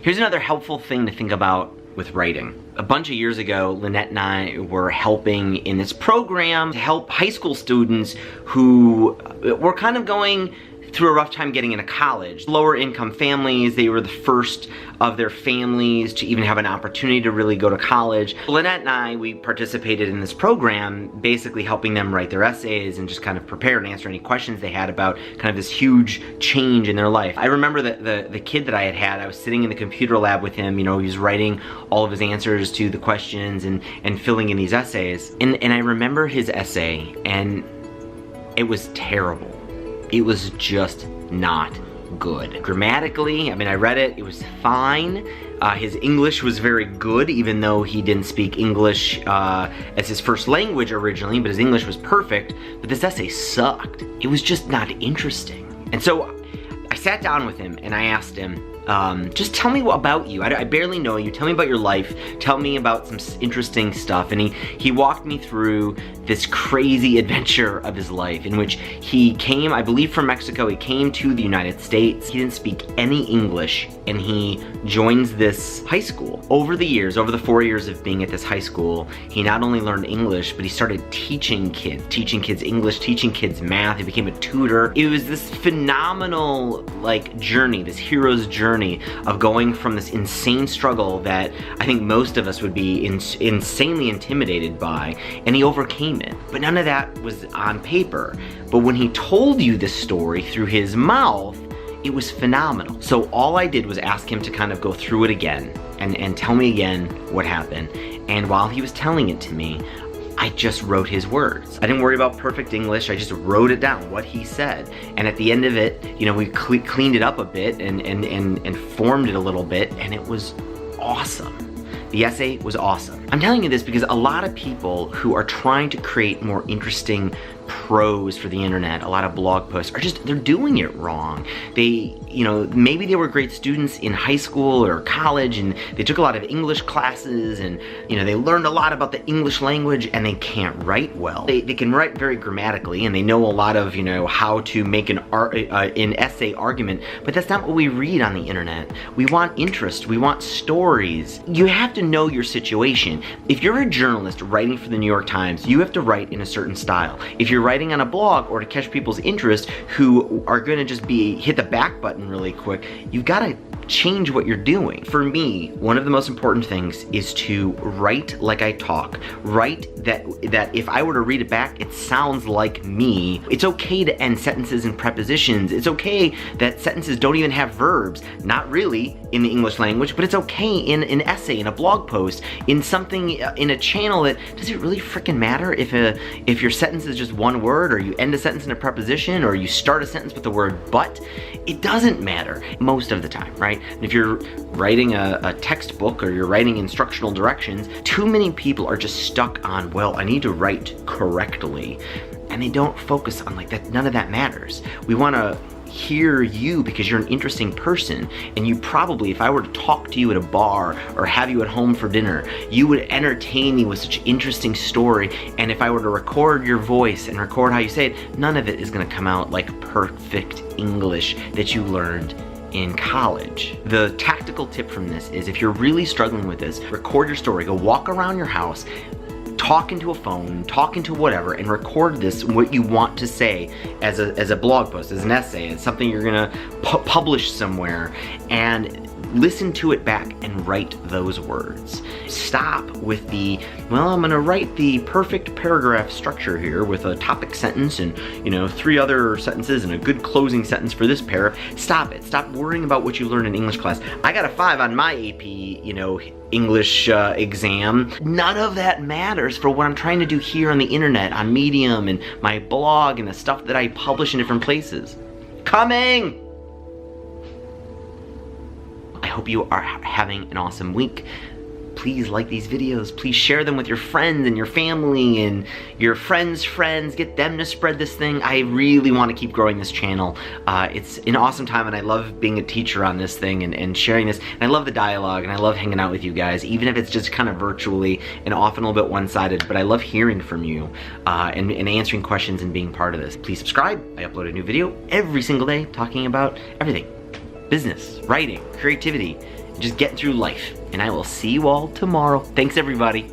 Here's another helpful thing to think about with writing. A bunch of years ago, Lynette and I were helping in this program to help high school students who were kind of going through a rough time getting into college. Lower income families, they were the first of their families to even have an opportunity to really go to college. Lynette and I, we participated in this program, basically helping them write their essays and just kind of prepare and answer any questions they had about kind of this huge change in their life. I remember that the kid that I had, I was sitting in the computer lab with him, you know, he was writing all of his answers to the questions and filling in these essays. And I remember his essay, and it was terrible. It was just not good. Grammatically, I mean, I read it, it was fine. His English was very good, even though he didn't speak English as his first language originally, but his English was perfect. But this essay sucked. It was just not interesting. And so I sat down with him and I asked him, just tell me about you. I barely know you. Tell me about your life. Tell me about some interesting stuff. And he walked me through this crazy adventure of his life in which he came, I believe from Mexico, he came to the United States. He didn't speak any English and he joins this high school. Over the years, over the 4 years of being at this high school, he not only learned English, but he started teaching kids English, teaching kids math. He became a tutor. It was this phenomenal like journey, this hero's journey of going from this insane struggle that I think most of us would be insanely intimidated by, and he overcame it. But none of that was on paper. But when he told you this story through his mouth, it was phenomenal. So all I did was ask him to kind of go through it again and tell me again what happened. And while he was telling it to me, I just wrote his words. I didn't worry about perfect English, I just wrote it down, what he said. And at the end of it, you know, we cleaned it up a bit and formed it a little bit, and it was awesome. The essay was awesome. I'm telling you this because a lot of people who are trying to create more interesting prose for the internet, a lot of blog posts, they're doing it wrong. They, you know, maybe they were great students in high school or college and they took a lot of English classes and, you know, they learned a lot about the English language and they can't write well. They can write very grammatically and they know a lot of, you know, how to make an essay argument, but that's not what we read on the internet. We want interest, we want stories. You have to know your situation. If you're a journalist writing for the New York Times, you have to write in a certain style. If you're writing on a blog or to catch people's interest who are gonna just hit the back button really quick, you've gotta change what you're doing. For me, one of the most important things is to write like I talk. Write that if I were to read it back, it sounds like me. It's okay to end sentences in prepositions. It's okay that sentences don't even have verbs. Not really in the English language, but it's okay in an essay, in a blog post, in something, in a channel that, does it really freaking matter if your sentence is just one word, or you end a sentence in a preposition, or you start a sentence with the word but? It doesn't matter most of the time, right? And if you're writing a textbook or you're writing instructional directions, too many people are just stuck on, well, I need to write correctly. And they don't focus on like that. None of that matters. We want to hear you because you're an interesting person, and you probably, if I were to talk to you at a bar or have you at home for dinner, you would entertain me with such an interesting story. And if I were to record your voice and record how you say it, none of it is going to come out like perfect English that you learned in college. The tactical tip from this is, if you're really struggling with this, record your story. Go walk around your house, talk into a phone, talk into whatever, and record this, what you want to say as a blog post, as an essay, as something you're gonna publish somewhere, and listen to it back and write those words. Stop with the, well, I'm gonna write the perfect paragraph structure here with a topic sentence and, you know, 3 other sentences and a good closing sentence for this paragraph. Stop it. Stop worrying about what you learned in English class. I got a 5 on my AP, you know, English exam. None of that matters for what I'm trying to do here on the internet, on Medium and my blog and the stuff that I publish in different places. Coming! I hope you are having an awesome week. please like these videos. Please share them with your friends and your family and your friends' friends. Get them to spread this thing. I really want to keep growing this channel. It's an awesome time, and I love being a teacher on this thing and sharing this. And I love the dialogue, and I love hanging out with you guys, even if it's just kind of virtually and often a little bit one-sided. But I love hearing from you and answering questions and being part of this. Please subscribe. I upload a new video every single day talking about everything. Business, writing, creativity, just getting through life. And I will see you all tomorrow. Thanks, everybody.